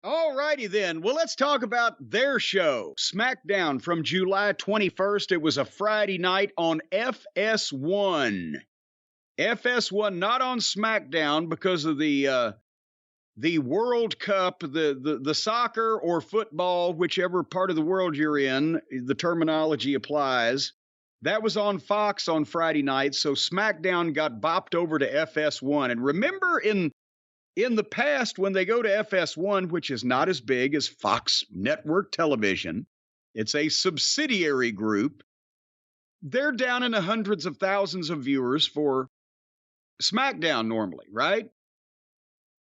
All righty then. Well, let's talk about their show, SmackDown, from July 21st. It was a Friday night on FS1. FS1, not on SmackDown because of the World Cup, the soccer or football, whichever part of the world you're in, the terminology applies. That was on Fox on Friday night, so SmackDown got bopped over to FS1. And remember in the past, when they go to FS1, which is not as big as Fox Network Television, it's a subsidiary group, they're down in the hundreds of thousands of viewers for SmackDown normally, right?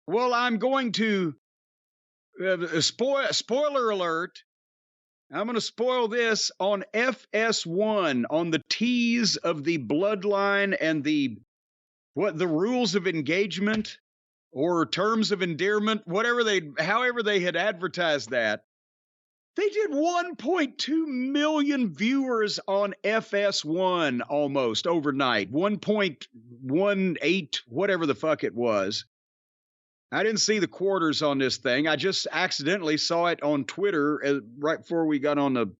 Well, I'm going to spoiler alert. I'm going to spoil this on FS1 on the tease of the Bloodline and the rules of engagement or terms of endearment, however they had advertised that. They did 1.2 million viewers on FS1 almost overnight. 1.18, whatever the fuck it was. I didn't see the quarters on this thing. I just accidentally saw it on Twitter right before we got on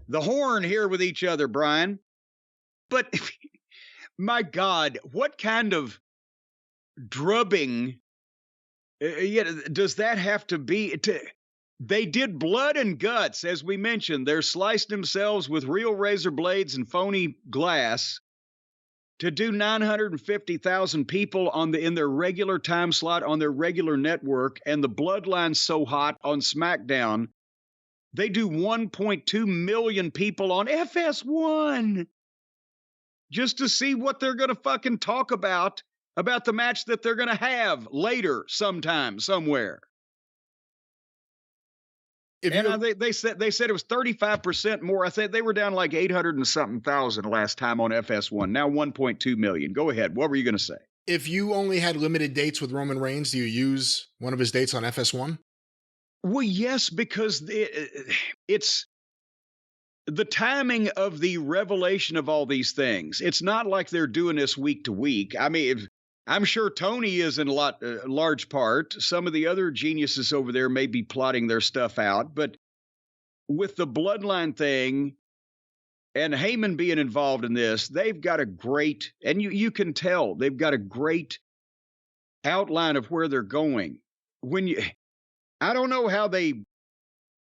the horn here with each other, Brian. But my God, what kind of drubbing does that have to be? They did blood and guts, as we mentioned. They're sliced themselves with real razor blades and phony glass to do 950,000 people in their regular time slot on their regular network, and the Bloodline's so hot on SmackDown, they do 1.2 million people on FS1 just to see what they're going to fucking talk about the match that they're going to have later sometime, somewhere. They said it was 35% more. I think they were down like 800 and something thousand last time on FS1. Now 1.2 million. Go ahead. What were you going to say? If you only had limited dates with Roman Reigns, do you use one of his dates on FS1? Well, yes, because it's the timing of the revelation of all these things. It's not like they're doing this week to week. I mean, I'm sure Tony is in large part. Some of the other geniuses over there may be plotting their stuff out. But with the Bloodline thing and Heyman being involved in this, they've got a great, and you can tell, they've got a great outline of where they're going. I don't know how they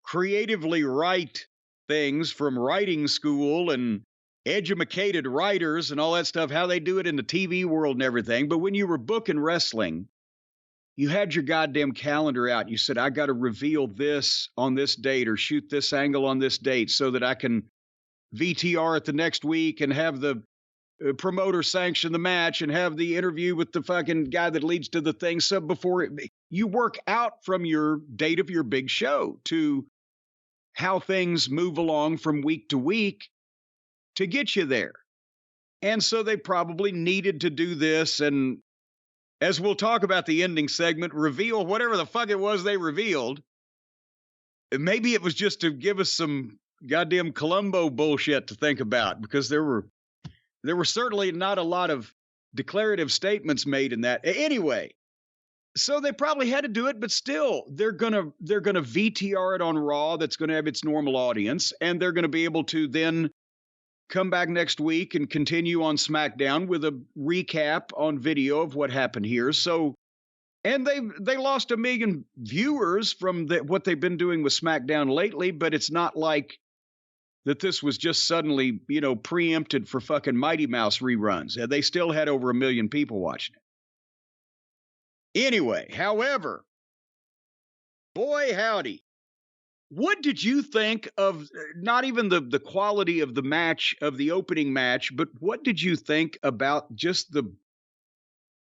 creatively write things from writing school and educated writers and all that stuff, how they do it in the TV world and everything. But when you were booking wrestling, you had your goddamn calendar out. You said, I got to reveal this on this date or shoot this angle on this date so that I can VTR it the next week and have the promoter sanction the match and have the interview with the fucking guy that leads to the thing. So you work out from your date of your big show to how things move along from week to week to get you there. And so they probably needed to do this. And as we'll talk about the ending segment, reveal whatever the fuck it was they revealed. Maybe it was just to give us some goddamn Columbo bullshit to think about, because there were certainly not a lot of declarative statements made in that. Anyway, so they probably had to do it, but still, they're gonna VTR it on Raw. That's going to have its normal audience, and they're going to be able to then come back next week and continue on SmackDown with a recap on video of what happened here. So, and they lost 1 million viewers from what they've been doing with SmackDown lately, but it's not like that this was just suddenly, preempted for fucking Mighty Mouse reruns. They still had over 1 million people watching it. Anyway, however, boy howdy, what did you think of not even the quality of the match, of the opening match, but what did you think about just the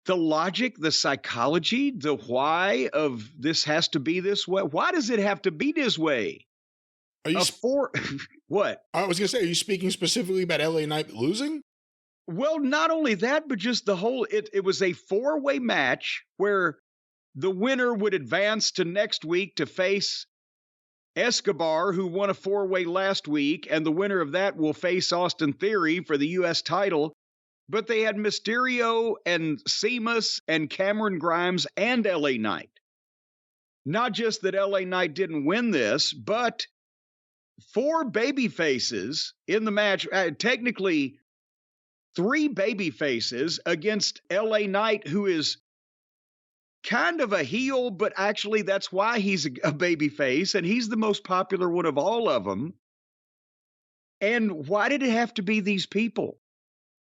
logic, the psychology, the why of this has to be this way? Why does it have to be this way? Are you what? I was going to say, are you speaking specifically about LA Knight losing? Well, not only that, but just the whole, it was a 4-way match where the winner would advance to next week to face Escobar, who won a 4-way last week, and the winner of that will face Austin Theory for the U.S. title. But they had Mysterio and Sheamus and Cameron Grimes and LA Knight. not just that LA Knight didn't win this, but 4 baby faces in the match, technically 3 baby faces against LA Knight, who is kind of a heel, but actually that's why he's a baby face, and he's the most popular one of all of them. And why did it have to be these people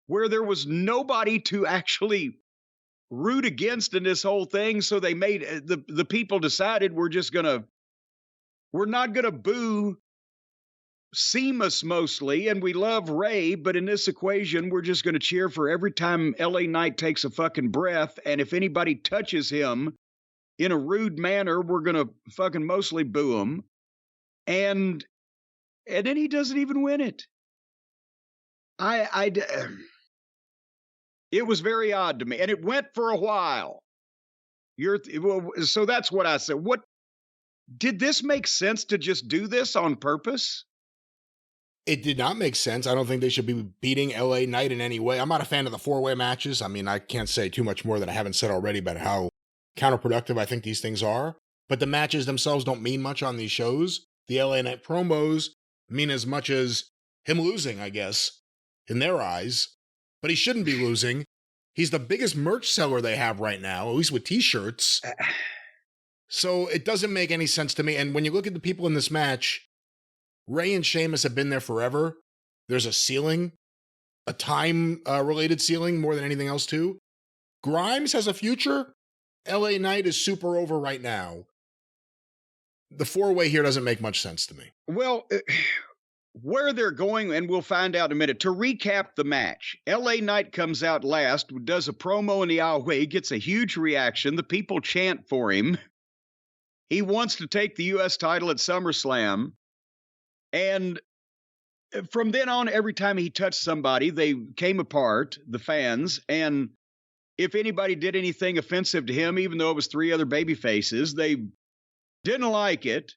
where there was nobody to actually root against in this whole thing? So they made the people decided we're not gonna boo Sheamus mostly, and we love Ray, but in this equation, we're just going to cheer for every time LA Knight takes a fucking breath, and if anybody touches him in a rude manner, we're going to fucking mostly boo him. And then he doesn't even win it. It was very odd to me, and it went for a while. So that's what I said. What did this make sense to just do this on purpose? It did not make sense. I don't think they should be beating LA Knight in any way. I'm not a fan of the 4-way matches. I mean, I can't say too much more than I haven't said already about how counterproductive I think these things are. But the matches themselves don't mean much on these shows. The LA Knight promos mean as much as him losing, I guess, in their eyes. But he shouldn't be losing. He's the biggest merch seller they have right now, at least with t-shirts. So it doesn't make any sense to me. And when you look at the people in this match, Ray and Sheamus have been there forever. There's a ceiling, a time-related ceiling more than anything else, too. Grimes has a future. LA Knight is super over right now. The 4-way here doesn't make much sense to me. Well, where they're going, and we'll find out in a minute. To recap the match, LA Knight comes out last, does a promo in the aisleway, gets a huge reaction. The people chant for him. He wants to take the U.S. title at SummerSlam. And from then on, every time he touched somebody, they came apart, the fans. And if anybody did anything offensive to him, even though it was 3 other baby faces, they didn't like it.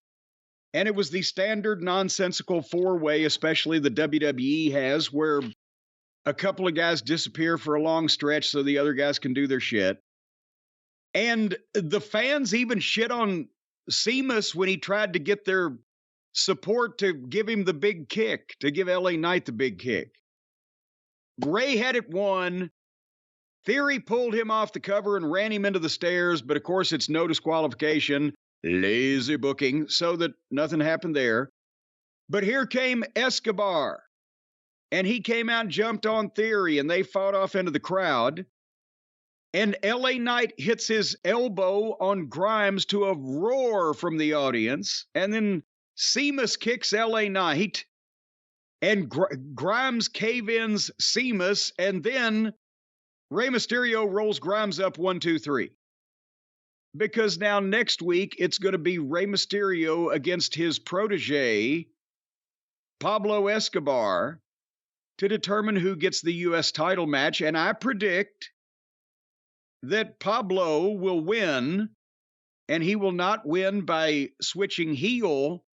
And it was the standard nonsensical 4-way, especially the WWE has, where a couple of guys disappear for a long stretch so the other guys can do their shit. And the fans even shit on Sheamus when he tried to get their support to give him the big kick, to give LA Knight the big kick. Ray had it won. Theory pulled him off the cover and ran him into the stairs, but of course it's no disqualification. Lazy booking, so that nothing happened there. But here came Escobar, and he came out and jumped on Theory, and they fought off into the crowd. And LA Knight hits his elbow on Grimes to a roar from the audience, and then Sheamus kicks LA Knight, and Grimes cave-ins Sheamus, and then Rey Mysterio rolls Grimes up 1, 2, 3. Because now next week, it's going to be Rey Mysterio against his protege, Pablo Escobar, to determine who gets the U.S. title match. And I predict that Pablo will win, and he will not win by switching heel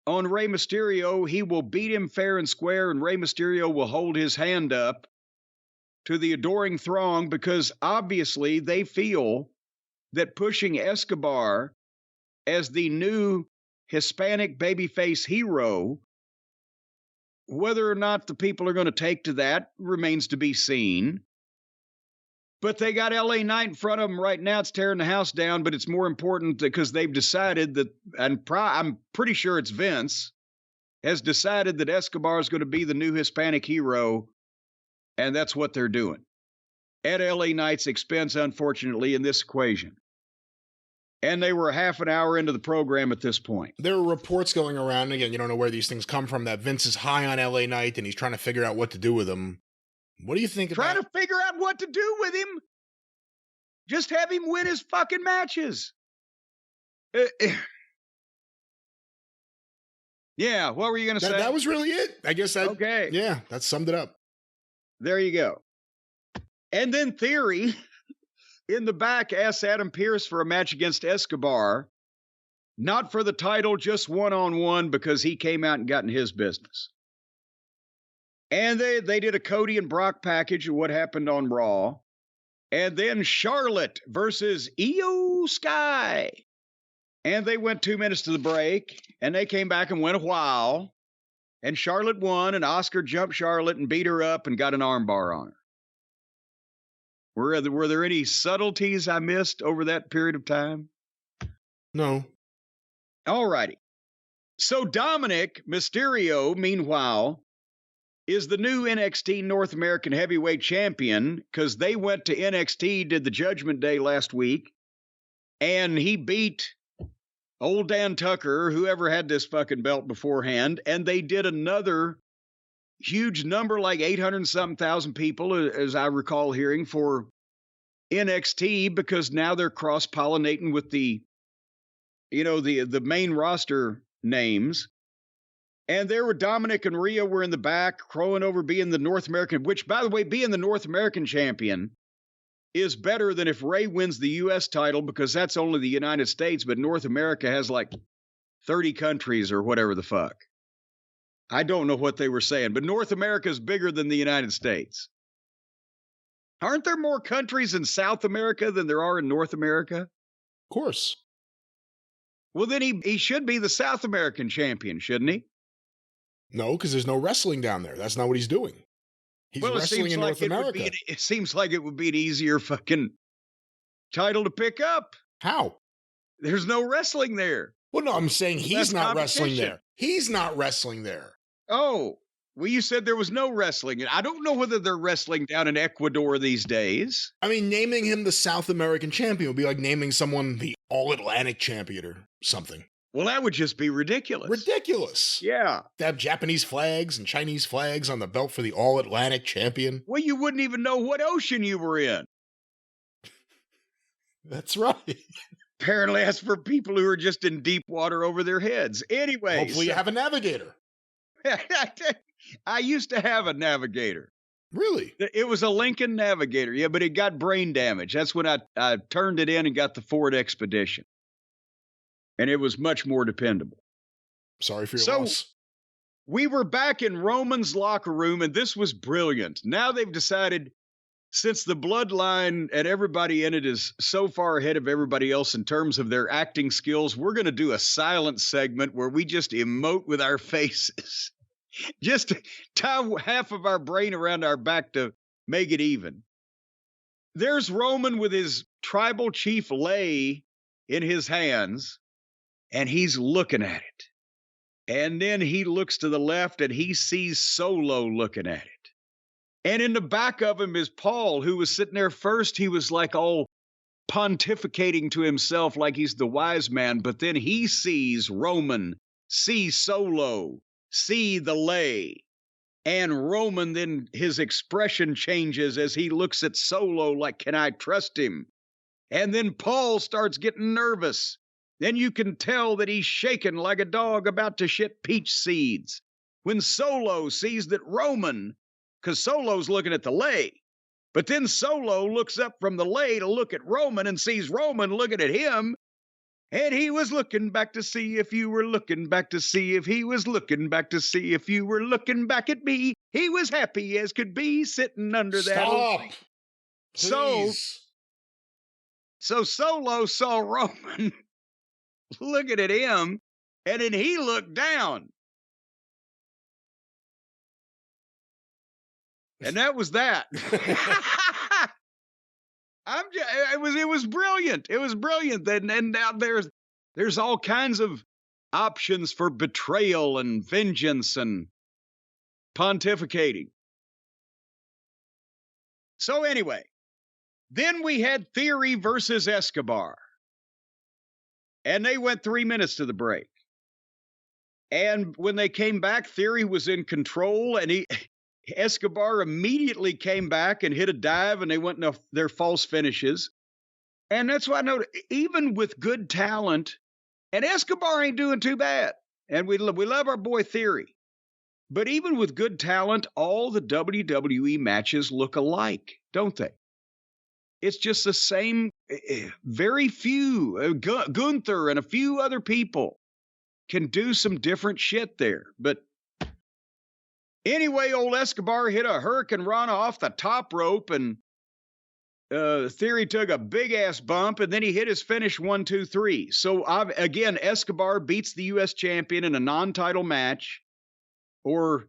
on Rey Mysterio. He will beat him fair and square, and Rey Mysterio will hold his hand up to the adoring throng, because obviously they feel that pushing Escobar as the new Hispanic babyface hero, whether or not the people are going to take to that remains to be seen. But they got LA Knight in front of them right now. It's tearing the house down, but it's more important because they've decided that, and I'm pretty sure it's Vince, has decided that Escobar is going to be the new Hispanic hero, and that's what they're doing. At LA Knight's expense, unfortunately, in this equation. And they were half an hour into the program at this point. There are reports going around, again, you don't know where these things come from, that Vince is high on LA Knight and he's trying to figure out what to do with him. What do you think Trying to figure out what to do with him? Just have him win his fucking matches. Yeah, what were you going to say? That was really it. I guess that, okay. Yeah, that summed it up. There you go. And then Theory in the back asked Adam Pearce for a match against Escobar. Not for the title, just one-on-one, because he came out and got in his business. And they did a Cody and Brock package of what happened on Raw. And then Charlotte versus Io Sky. And they went 2 minutes to the break, and they came back and went a while. And Charlotte won, and Oscar jumped Charlotte and beat her up and got an armbar on her. Were there any subtleties I missed over that period of time? No. All righty. So Dominic Mysterio, meanwhile, is the new NXT North American heavyweight champion because they went to NXT, did the Judgment Day last week, and he beat old Dan Tucker, whoever had this fucking belt beforehand, and they did another huge number, like 800-something thousand people, as I recall hearing, for NXT, because now they're cross-pollinating with the main roster names. And there were Dominic and Rhea were in the back, crowing over being the North American, which, by the way, being the North American champion is better than if Ray wins the U.S. title, because that's only the United States, but North America has like 30 countries or whatever the fuck. I don't know what they were saying, but North America is bigger than the United States. Aren't there more countries in South America than there are in North America? Of course. Well, then he should be the South American champion, shouldn't he? No, because there's no wrestling down there. That's not what he's doing. He's wrestling in North America. It seems like it would be an easier fucking title to pick up. How? There's no wrestling there. Well, no, I'm saying he's not wrestling there. He's not wrestling there. Oh, well, you said there was no wrestling. I don't know whether they're wrestling down in Ecuador these days. I mean, naming him the South American champion would be like naming someone the All-Atlantic champion or something. Well, that would just be ridiculous. Ridiculous. Yeah. They have Japanese flags and Chinese flags on the belt for the All-Atlantic champion. Well, you wouldn't even know what ocean you were in. That's right. Apparently, that's for people who are just in deep water over their heads. Anyway. Hopefully you have a navigator. I used to have a navigator. Really? It was a Lincoln Navigator, yeah, but it got brain damage. That's when I turned it in and got the Ford Expedition. And it was much more dependable. Sorry for your loss. We were back in Roman's locker room, and this was brilliant. Now they've decided, since the Bloodline and everybody in it is so far ahead of everybody else in terms of their acting skills, we're going to do a silent segment where we just emote with our faces. Just tie half of our brain around our back to make it even. There's Roman with his tribal chief lei in his hands, and he's looking at it. And then he looks to the left, and he sees Solo looking at it. And in the back of him is Paul, who was sitting there first. He was like all pontificating to himself like he's the wise man. But then he sees Roman, sees Solo, see the lei. And Roman, then his expression changes as he looks at Solo like, can I trust him? And then Paul starts getting nervous. Then you can tell that he's shaking like a dog about to shit peach seeds. When Solo sees that Roman, because Solo's looking at the lei, but then Solo looks up from the lei to look at Roman and sees Roman looking at him, and he was looking back to see if you were looking back to see if he was looking back to see if you were looking back at me. He was happy as could be sitting under that. Stop. So Solo saw Roman looking at him, and then he looked down. And that was that. It was brilliant. It was brilliant. And now there's all kinds of options for betrayal and vengeance and pontificating. So anyway, then we had Theory versus Escobar. And they went 3 minutes to the break. And when they came back, Theory was in control, and Escobar immediately came back and hit a dive, and they went into their false finishes. And that's why I know, even with good talent, and Escobar ain't doing too bad. And we love our boy Theory. But even with good talent, all the WWE matches look alike, don't they? It's just the same, very few, Gunther and a few other people can do some different shit there. But anyway, old Escobar hit a Hurricane Rana off the top rope, and Theory took a big ass bump, and then he hit his finish 1, 2, 3. So again, Escobar beats the U.S. champion in a non-title match, or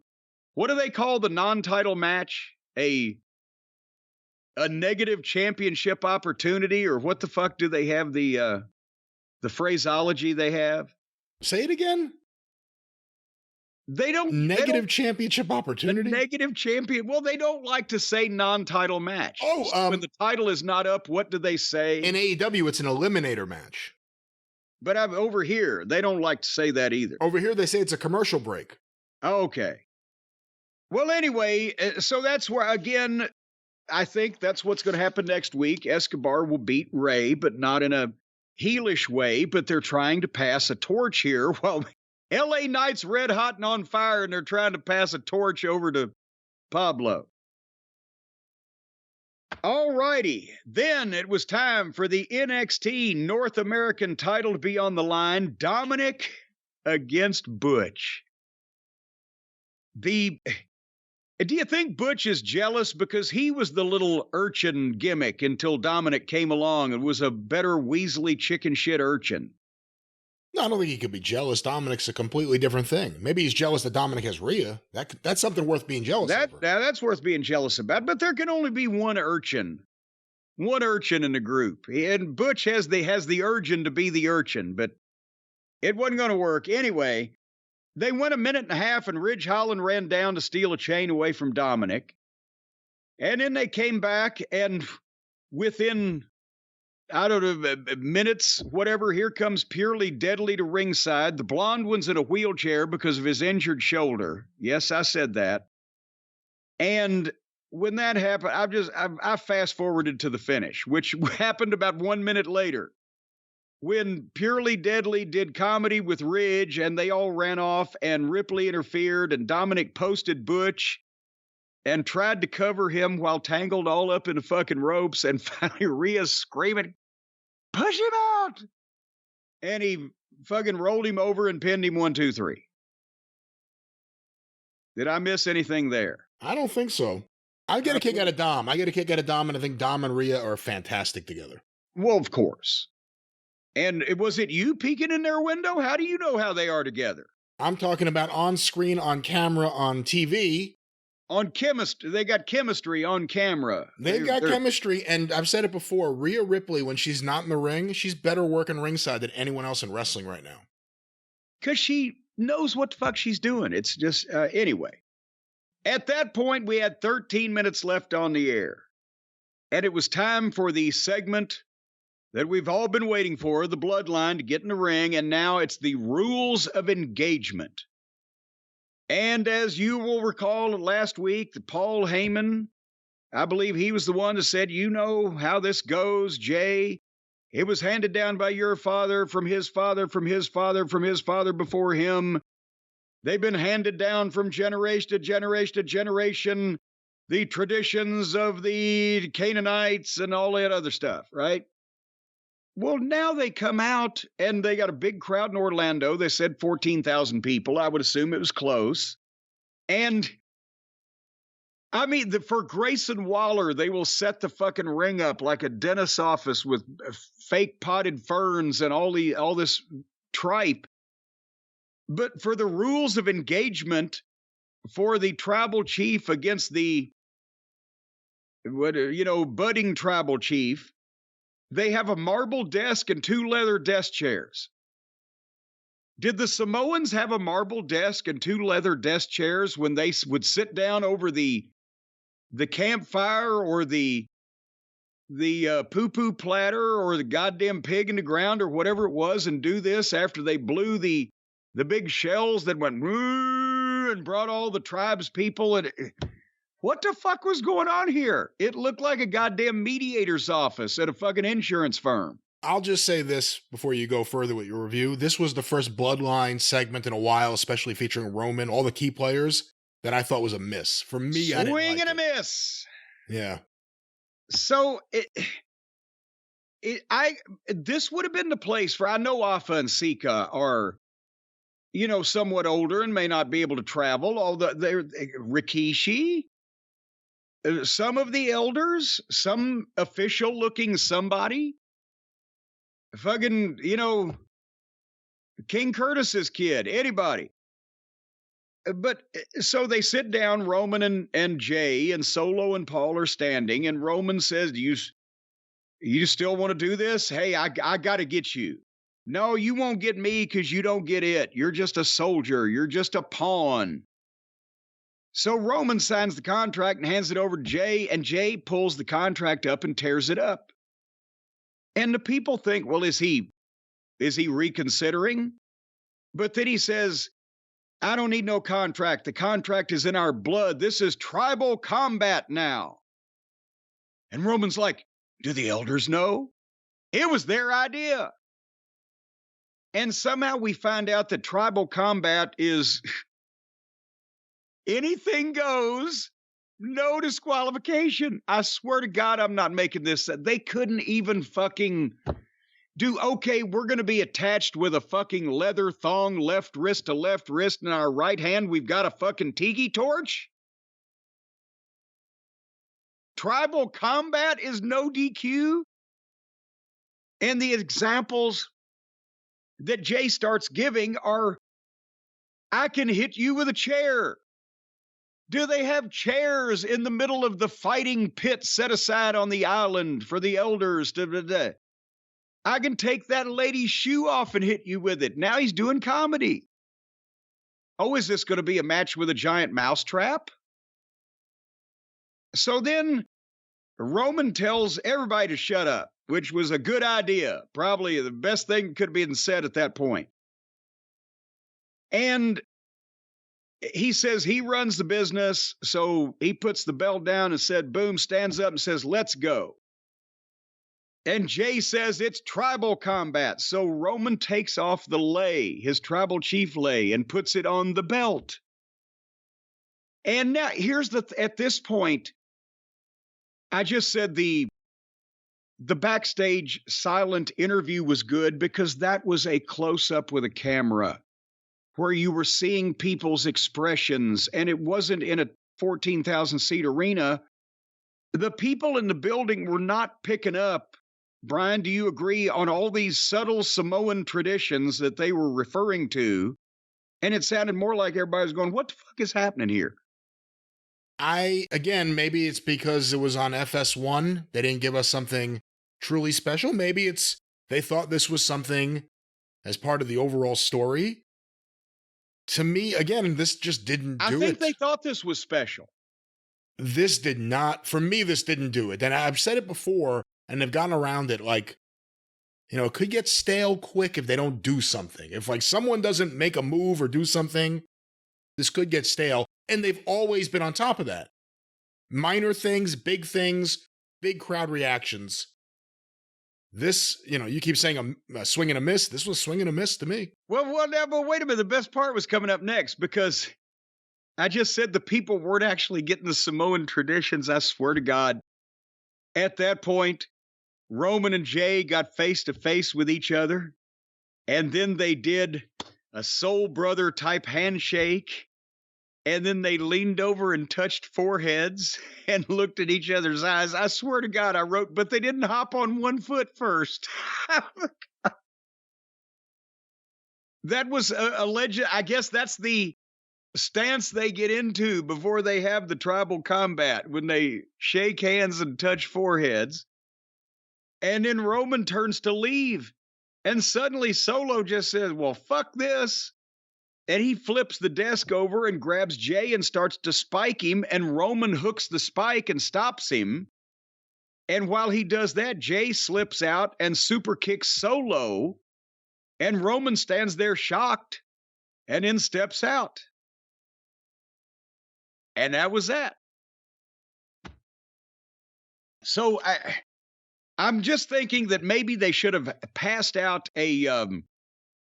what do they call the non-title match? A negative championship opportunity, or what the fuck do they have the phraseology they have? Say it again. They don't negative championship opportunity. Negative champion. Well, they don't like to say non-title match. Oh, when the title is not up, what do they say? In AEW, it's an eliminator match. But over here, they don't like to say that either. Over here, they say it's a commercial break. Okay. Well, anyway, so that's where, again, I think that's what's going to happen next week. Escobar will beat Ray, but not in a heelish way, but they're trying to pass a torch here while LA Knight's red hot and on fire, and they're trying to pass a torch over to Pablo. All righty. Then it was time for the NXT North American title to be on the line. Dominic against Butch. Do you think Butch is jealous because he was the little urchin gimmick until Dominic came along and was a better Weasley chicken shit urchin? No, I don't think he could be jealous. Dominic's a completely different thing. Maybe he's jealous that Dominic has Rhea. That's something worth being jealous over. That's worth being jealous about, but there can only be one urchin in the group. And Butch has the urchin to be the urchin, but it wasn't going to work. Anyway, they went a minute and a half, and Ridge Holland ran down to steal a chain away from Dominic. And then they came back, and within, I don't know, minutes, whatever, here comes Purely Deadly to ringside. The blonde one's in a wheelchair because of his injured shoulder. Yes, I said that. And when that happened, I fast-forwarded to the finish, which happened about 1 minute later, when Purely Deadly did comedy with Ridge, and they all ran off, and Ripley interfered, and Dominic posted Butch and tried to cover him while tangled all up in the fucking ropes, and finally Rhea's screaming, "Push him out!" And he fucking rolled him over and pinned him 1, 2, 3. Did I miss anything there? I don't think so. I get a kick out of Dom. And I think Dom and Rhea are fantastic together. Well, of course. And was it you peeking in their window? How do you know how they are together? I'm talking about on screen, on camera, on TV. On chemistry. They got chemistry on camera. They've got chemistry, and I've said it before, Rhea Ripley, when she's not in the ring, she's better working ringside than anyone else in wrestling right now. Because she knows what the fuck she's doing. It's just, anyway. At that point, we had 13 minutes left on the air. And it was time for the segment that we've all been waiting for, the Bloodline, to get in the ring, and now it's the rules of engagement. And as you will recall last week, the Paul Heyman, I believe he was the one that said, you know how this goes, Jay. It was handed down by your father, from his father, from his father, from his father before him. They've been handed down from generation to generation to generation, the traditions of the Canaanites and all that other stuff, right? Well, now they come out, and they got a big crowd in Orlando. They said 14,000 people. I would assume it was close. And, I mean, for Grayson Waller, they will set the fucking ring up like a dentist's office with fake potted ferns and all this tripe. But for the rules of engagement for the tribal chief against the, budding tribal chief, they have a marble desk and 2 leather desk chairs. Did the Samoans have a marble desk and 2 leather desk chairs when they would sit down over the campfire or the poo-poo platter or the goddamn pig in the ground or whatever it was and do this after they blew the big shells that went woo and brought all the tribes people? And what the fuck was going on here? It looked like a goddamn mediator's office at a fucking insurance firm. I'll just say this before you go further with your review. This was the first Bloodline segment in a while, especially featuring Roman, all the key players, that I thought was a miss. For me, I didn't like it. Swing and a miss. Yeah. So this would have been the place for, I know Afa and Sika are, somewhat older and may not be able to travel. Although they're Rikishi. some of the elders, some official looking somebody, fucking, King Curtis's kid, anybody. But so they sit down, Roman and Jay, and Solo and Paul are standing, and Roman says, you still want to do this? Hey, I got to get you. No, you won't get me because you don't get it. You're just a soldier. You're just a pawn. So Roman signs the contract and hands it over to Jay, and Jay pulls the contract up and tears it up. And the people think, well, is he reconsidering? But then he says, I don't need no contract. The contract is in our blood. This is tribal combat now. And Roman's like, do the elders know? It was their idea. And somehow we find out that tribal combat is anything goes, no disqualification. I swear to God, I'm not making this. They couldn't even fucking do, okay, we're going to be attached with a fucking leather thong, left wrist to left wrist, in our right hand we've got a fucking tiki torch? Tribal combat is no DQ? And the examples that Jay starts giving are, I can hit you with a chair. Do they have chairs in the middle of the fighting pit set aside on the island for the elders? I can take that lady's shoe off and hit you with it. Now he's doing comedy. Oh, is this going to be a match with a giant mousetrap? So then Roman tells everybody to shut up, which was a good idea. Probably the best thing that could have been said at that point. And he says he runs the business, so he puts the belt down and said, boom, stands up and says, let's go. And Jay says it's tribal combat. So Roman takes off the lei, his tribal chief lei, and puts it on the belt. And now here's at this point, I just said the backstage silent interview was good because that was a close-up with a camera where you were seeing people's expressions, and it wasn't in a 14,000 seat arena. The people in the building were not picking up. Brian, do you agree on all these subtle Samoan traditions that they were referring to? And it sounded more like everybody was going, what the fuck is happening here? Again, maybe it's because it was on FS1. They didn't give us something truly special. Maybe they thought this was something as part of the overall story. To me, again, this just didn't do it. I think they thought this was special. This did not. For me, this didn't do it. And I've said it before, and they've gotten around it. Like, it could get stale quick if they don't do something. If someone doesn't make a move or do something, this could get stale. And they've always been on top of that. Minor things, big crowd reactions. This, you keep saying a swing and a miss. This was swing and a miss to me. Well, but wait a minute. The best part was coming up next because I just said the people weren't actually getting the Samoan traditions. I swear to God. At that point, Roman and Jay got face to face with each other. And then they did a soul brother type handshake. And then they leaned over and touched foreheads and looked at each other's eyes. I swear to God, I wrote, but they didn't hop on one foot first. That was a legend. I guess that's the stance they get into before they have the tribal combat, when they shake hands and touch foreheads. And then Roman turns to leave. And suddenly Solo just says, well, fuck this. And he flips the desk over and grabs Jay and starts to spike him. And Roman hooks the spike and stops him. And while he does that, Jay slips out and super kicks Solo. And Roman stands there shocked and then steps out. And that was that. So I'm just thinking that maybe they should have passed out a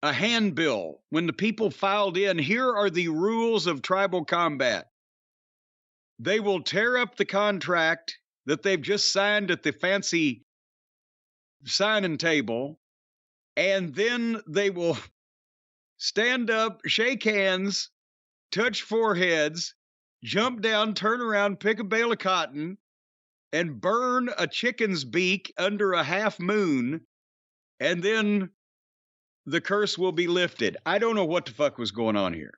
handbill when the people filed in. Here are the rules of tribal combat. They will tear up the contract that they've just signed at the fancy signing table, and then they will stand up, shake hands, touch foreheads, jump down, turn around, pick a bale of cotton, and burn a chicken's beak under a half moon, and then the curse will be lifted. I don't know what the fuck was going on here.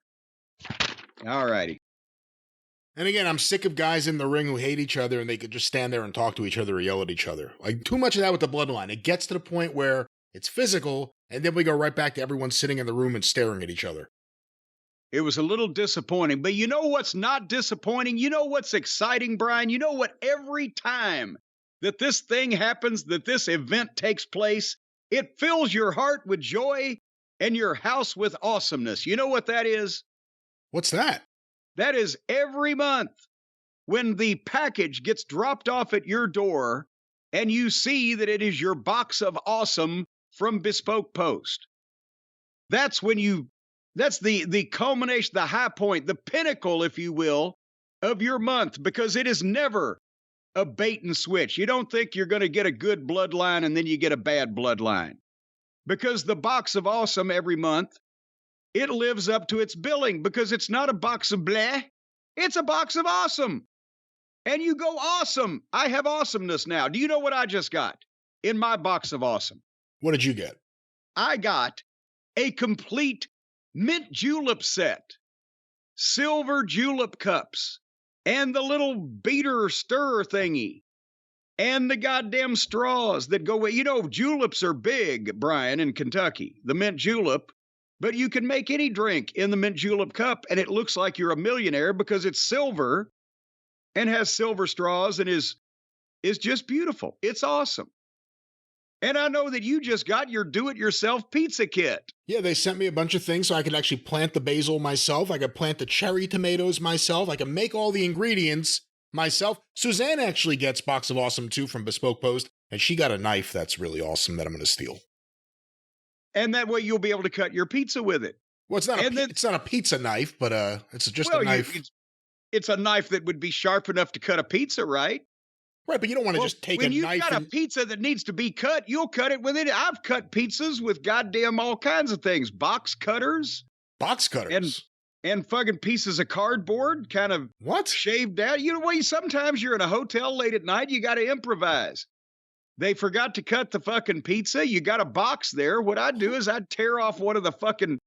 All righty. And again, I'm sick of guys in the ring who hate each other and they could just stand there and talk to each other or yell at each other. Like, too much of that with the bloodline. It gets to the point where it's physical, and then we go right back to everyone sitting in the room and staring at each other. It was a little disappointing, but you know what's not disappointing? You know what's exciting, Brian? You know what? Every time that this thing happens, that this event takes place, it fills your heart with joy and your house with awesomeness. You know what that is? What's that? That is every month when the package gets dropped off at your door and you see that it is your box of awesome from Bespoke Post. That's when that's the culmination, the high point, the pinnacle, if you will, of your month, because it is never a bait and switch. You don't think you're going to get a good bloodline and then you get a bad bloodline. Because the box of awesome every month, it lives up to its billing, because it's not a box of bleh, it's a box of awesome. And you go, awesome. I have awesomeness now. Do you know what I just got in my box of awesome? What did you get? I got a complete mint julep set, silver julep cups, and the little beater stir thingy, and the goddamn straws that go away. You know, juleps are big, Brian, in Kentucky, the mint julep, but you can make any drink in the mint julep cup, and it looks like you're a millionaire because it's silver and has silver straws and is just beautiful. It's awesome. And I know that you just got your do-it-yourself pizza kit. Yeah, they sent me a bunch of things so I could actually plant the basil myself. I could plant the cherry tomatoes myself. I can make all the ingredients myself. Suzanne actually gets Box of Awesome too from Bespoke Post, and she got a knife that's really awesome that I'm going to steal. And that way you'll be able to cut your pizza with it. Well, it's not a pizza knife, but it's just a knife. It's a knife that would be sharp enough to cut a pizza, right? Right, but you don't want to just take a knife. When you've got a pizza that needs to be cut, you'll cut it with it. I've cut pizzas with goddamn all kinds of things. Box cutters. And fucking pieces of cardboard kind of shaved out. You know what? Sometimes you're in a hotel late at night, you got to improvise. They forgot to cut the fucking pizza. You got a box there. What I'd do is I'd tear off one of the fucking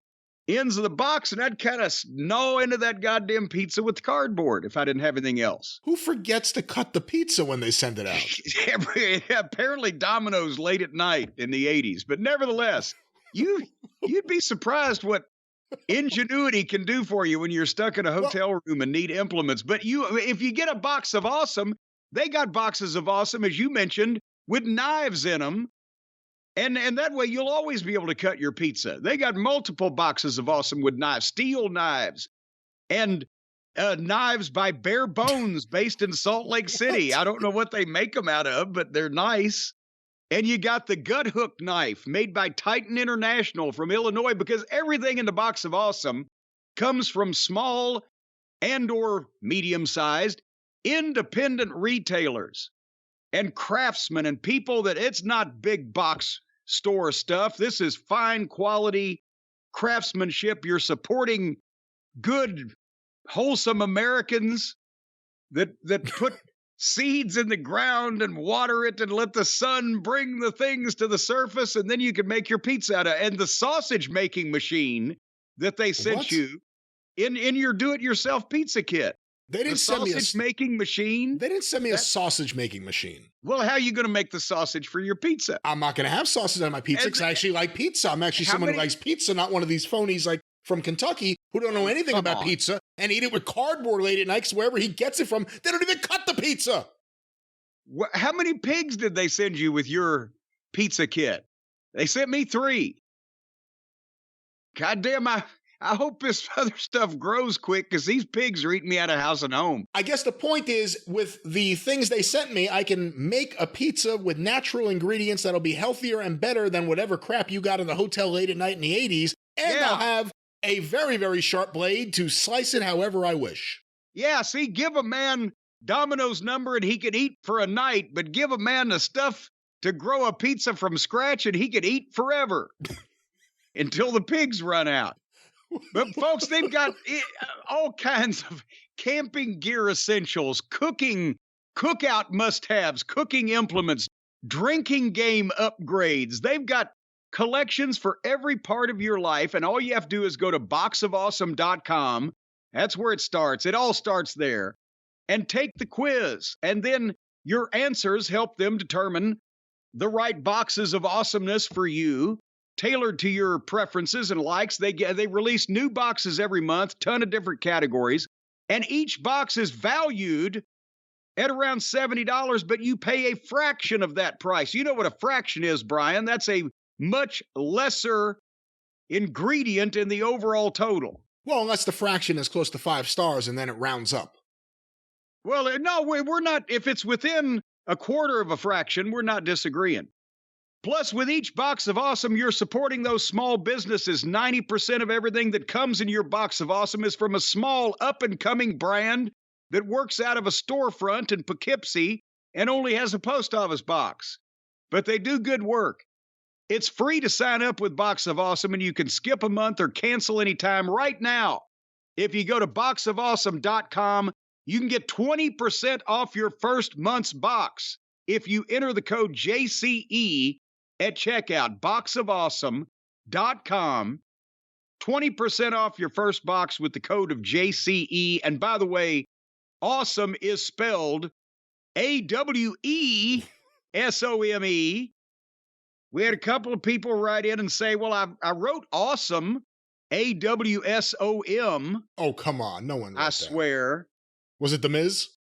ends of the box and I'd kind of gnaw into that goddamn pizza with cardboard if I didn't have anything else. Who forgets to cut the pizza when they send it out? Apparently Domino's late at night in the 80s. But nevertheless, you'd be surprised what ingenuity can do for you when you're stuck in a hotel room and need implements. But if you get a box of awesome, they got boxes of awesome, as you mentioned, with knives in them. And that way you'll always be able to cut your pizza. They got multiple boxes of awesome with knives, steel knives, and knives by Bare Bones based in Salt Lake City. I don't know what they make them out of, but they're nice. And you got the gut hook knife made by Titan International from Illinois, because everything in the box of awesome comes from small and or medium-sized independent retailers and craftsmen and people that it's not big box store stuff. This is fine quality craftsmanship. You're supporting good, wholesome Americans that put seeds in the ground and water it and let the sun bring the things to the surface, and then you can make your pizza out of it. And the sausage making machine that they sent you in your do-it-yourself pizza kit. They didn't send me a sausage making machine. They didn't send me a sausage making machine. Well, how are you going to make the sausage for your pizza? I'm not going to have sausage on my pizza because I actually like pizza. I'm actually someone who likes pizza, not one of these phonies like from Kentucky who don't know anything about pizza and eat it with cardboard late at night because wherever he gets it from, they don't even cut the pizza. How many pigs did they send you with your pizza kit? They sent me 3. Goddamn, I hope this other stuff grows quick because these pigs are eating me out of house and home. I guess the point is, with the things they sent me, I can make a pizza with natural ingredients that'll be healthier and better than whatever crap you got in the hotel late at night in the 80s. And I'll have a very, very sharp blade to slice it however I wish. Yeah, see, give a man Domino's number and he could eat for a night, but give a man the stuff to grow a pizza from scratch and he could eat forever until the pigs run out. But folks, they've got all kinds of camping gear essentials, cookout must-haves, cooking implements, drinking game upgrades. They've got collections for every part of your life, and all you have to do is go to boxofawesome.com. That's where it starts. It all starts there. And take the quiz, and then your answers help them determine the right boxes of awesomeness for you, tailored to your preferences and likes. They release new boxes every month, ton of different categories, and each box is valued at around $70, but you pay a fraction of that price. You know what a fraction is, Brian? That's a much lesser ingredient in the overall total. Well, unless the fraction is close to 5 stars and then it rounds up. Well, no, we're not. If it's within a quarter of a fraction, we're not disagreeing. Plus, with each box of awesome, you're supporting those small businesses. 90% of everything that comes in your box of awesome is from a small up-and-coming brand that works out of a storefront in Poughkeepsie and only has a post office box. But they do good work. It's free to sign up with Box of Awesome, and you can skip a month or cancel anytime right now. If you go to boxofawesome.com, you can get 20% off your first month's box if you enter the code JCE at checkout. Boxofawesome.com. 20% off your first box with the code of JCE. And by the way, awesome is spelled AWESOME. We had a couple of people write in and say, well, I wrote awesome, AWSOM. Oh, come on. No one wrote I that. swear. Was it The Miz?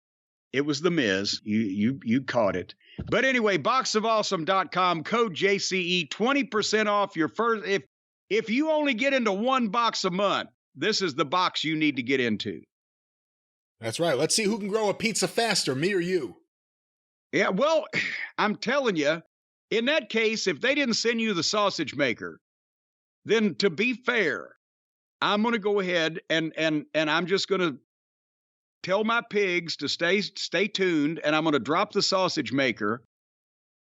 It was The Miz. You caught it. But anyway, boxofawesome.com, code JCE, 20% off your first. If you only get into one box a month, this is the box you need to get into. That's right. Let's see who can grow a pizza faster, me or you. Yeah, well, I'm telling you, in that case, if they didn't send you the sausage maker, then to be fair, I'm going to go ahead and I'm just going to tell my pigs to stay tuned, and I'm going to drop the sausage maker,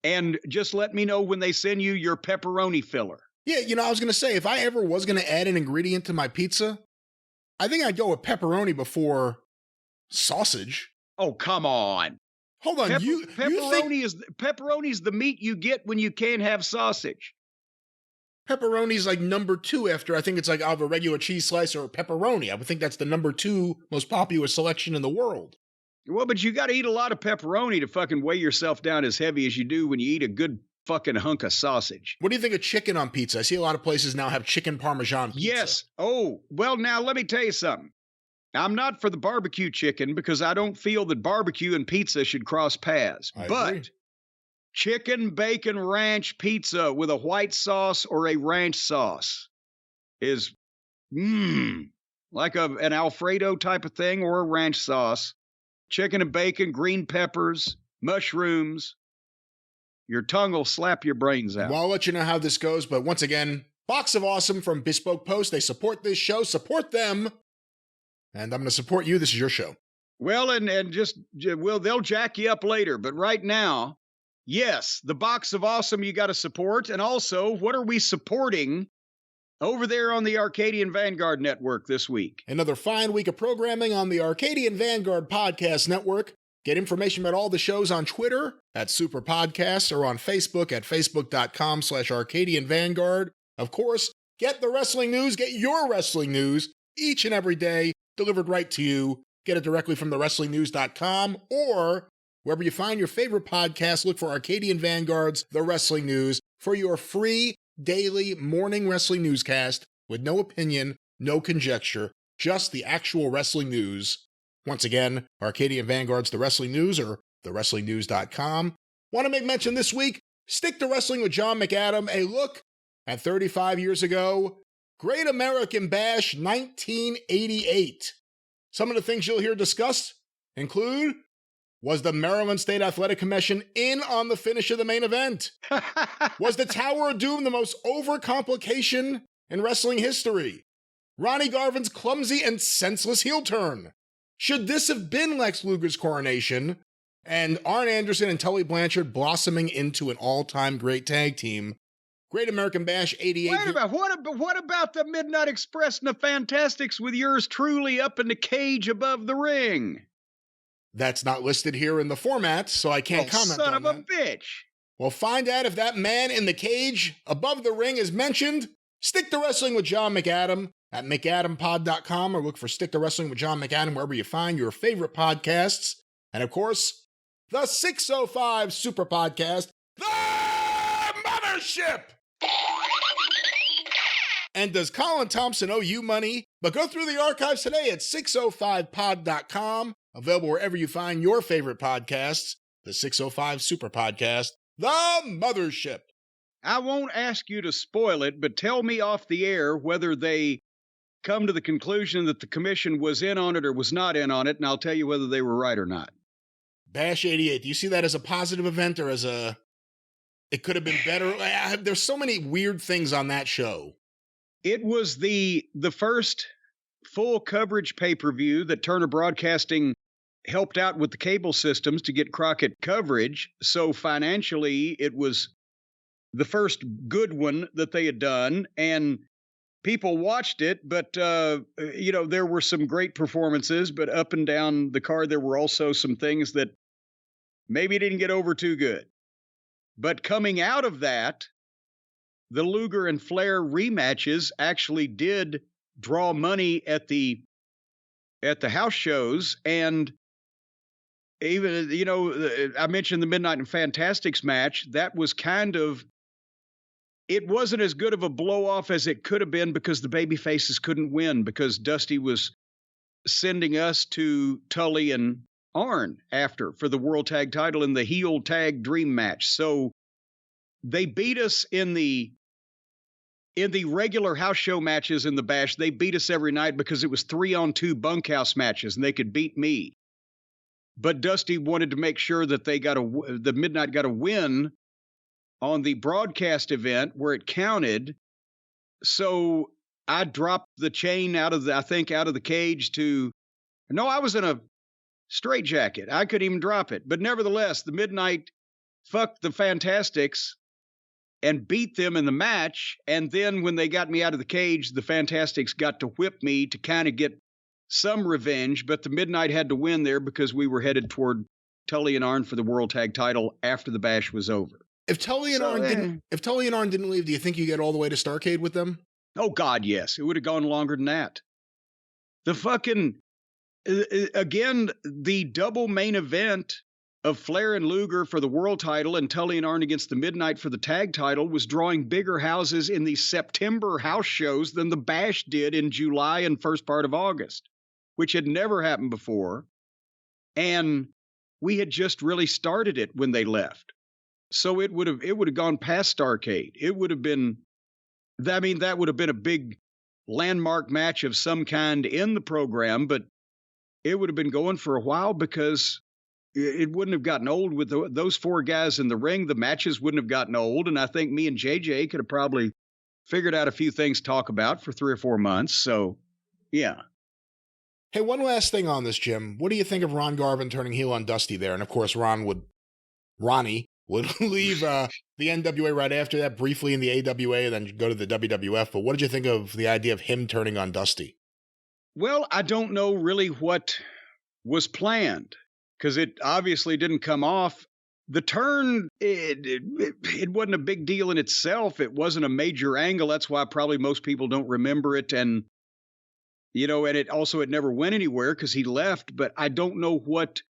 and just let me know when they send you your pepperoni filler. Yeah, I was going to say, if I ever was going to add an ingredient to my pizza, I think I'd go with pepperoni before sausage. Oh, come on. Hold on, pepperoni's the meat you get when you can't have sausage. Pepperoni's like number 2 after, I think it's like, I have a regular cheese slice or pepperoni. I would think that's the number 2 most popular selection in the world. Well, but you got to eat a lot of pepperoni to fucking weigh yourself down as heavy as you do when you eat a good fucking hunk of sausage. What do you think of chicken on pizza? I see a lot of places now have chicken Parmesan pizza. Yes. Oh, well, now let me tell you something. I'm not for the barbecue chicken because I don't feel that barbecue and pizza should cross paths. I but agree. Chicken bacon ranch pizza with a white sauce or a ranch sauce is like an Alfredo type of thing, or a ranch sauce. Chicken and bacon, green peppers, mushrooms. Your tongue will slap your brains out. Well, I'll let you know how this goes, but once again, Box of Awesome from Bespoke Post. They support this show. Support them. And I'm going to support you. This is your show. Well, and they'll jack you up later. But right now, yes, the Box of Awesome you got to support. And also, what are we supporting over there on the Arcadian Vanguard Network this week? Another fine week of programming on the Arcadian Vanguard Podcast Network. Get information about all the shows on Twitter at Superpodcast or on Facebook at facebook.com/Arcadian Vanguard. Of course, get the wrestling news. Get your wrestling news each and every day delivered right to you. Get it directly from thewrestlingnews.com or wherever you find your favorite podcast. Look for Arcadian Vanguard's The Wrestling News for your free daily morning wrestling newscast with no opinion, no conjecture, just the actual wrestling news. Once again, Arcadian Vanguard's The Wrestling News or thewrestlingnews.com. Want to make mention this week, Stick to Wrestling with John McAdam, a look at 35 years ago, Great American Bash 1988. Some of the things you'll hear discussed include, was the Maryland State Athletic Commission in on the finish of the main event? Was the Tower of Doom the most overcomplication in wrestling history? Ronnie Garvin's clumsy and senseless heel turn. Should this have been Lex Luger's coronation? And Arn Anderson and Tully Blanchard blossoming into an all-time great tag team. Great American Bash 88. Wait a minute. What about the Midnight Express and the Fantastics with yours truly up in the cage above the ring? That's not listed here in the format, so I can't comment on that. Son of a bitch. Well, find out if that man in the cage above the ring is mentioned. Stick to Wrestling with John McAdam at McAdamPod.com, or look for Stick to Wrestling with John McAdam wherever you find your favorite podcasts. And of course, the 605 Super Podcast, The Mothership! And does Colin Thompson owe you money? But go through the archives today at 605pod.com, available wherever you find your favorite podcasts. The 605 Super Podcast, The Mothership. I won't ask you to spoil it, but tell me off the air whether they come to the conclusion that the commission was in on it or was not in on it, and I'll tell you whether they were right or not. Bash 88, do you see that as a positive event or as a... It could have been better? There's so many weird things on that show. It was the first full coverage pay-per-view that Turner Broadcasting helped out with the cable systems to get Crockett coverage. So financially, it was the first good one that they had done, and people watched it. But, there were some great performances, but up and down the card, there were also some things that maybe didn't get over too good. But coming out of that, the Luger and Flair rematches actually did draw money at the house shows. And even, I mentioned the Midnight and Fantastics match. That was it wasn't as good of a blow-off as it could have been because the baby faces couldn't win because Dusty was sending us to Tully and Arn after for the World Tag title in the heel tag dream match. So they beat us in the regular house show matches in the Bash. They beat us every night because it was 3-on-2 bunkhouse matches and they could beat me. But Dusty wanted to make sure that the Midnight got a win on the broadcast event where it counted. So I dropped the chain out of the cage I was in a straitjacket. I couldn't even drop it. But nevertheless, the Midnight fucked the Fantastics and beat them in the match. And then when they got me out of the cage, the Fantastics got to whip me to kind of get some revenge. But the Midnight had to win there because we were headed toward Tully and Arn for the World Tag title after the Bash was over. If Tully and Arn didn't leave, do you think you get all the way to Starrcade with them? Oh, God, yes. It would have gone longer than that. The fucking... Again, the double main event of Flair and Luger for the world title and Tully and Arn against the Midnight for the tag title was drawing bigger houses in the September house shows than the Bash did in July and first part of August, which had never happened before. And we had just really started it when they left. So it would have gone past Starrcade. It would have been, that would have been a big landmark match of some kind in the program, but it would have been going for a while because it wouldn't have gotten old with those four guys in the ring. The matches wouldn't have gotten old. And I think me and JJ could have probably figured out a few things to talk about for 3 or 4 months. So, yeah. Hey, one last thing on this, Jim. What do you think of Ron Garvin turning heel on Dusty there? And of course, Ronnie would leave the NWA right after that, briefly in the AWA, and then go to the WWF. But what did you think of the idea of him turning on Dusty? Well, I don't know really what was planned because it obviously didn't come off. The turn, it wasn't a big deal in itself. It wasn't a major angle. That's why probably most people don't remember it. And, and it never went anywhere because he left. But I don't know what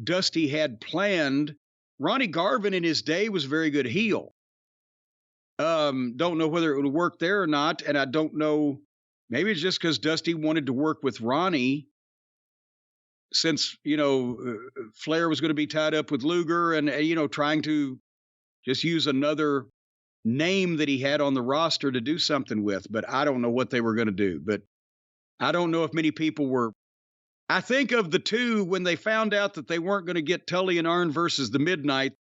Dusty had planned. Ronnie Garvin in his day was a very good heel. Don't know whether it would work there or not. And I don't know. Maybe it's just because Dusty wanted to work with Ronnie since, Flair was going to be tied up with Luger and, trying to just use another name that he had on the roster to do something with. But I don't know what they were going to do. But I don't know if many people were. I think of the two, when they found out that they weren't going to get Tully and Arn versus the Midnight,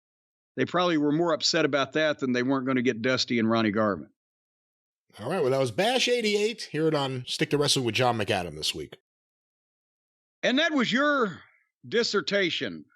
they probably were more upset about that than they weren't going to get Dusty and Ronnie Garvin. All right, well, that was Bash 88. Hear it on Stick to Wrestling with John McAdam this week. And that was your dissertation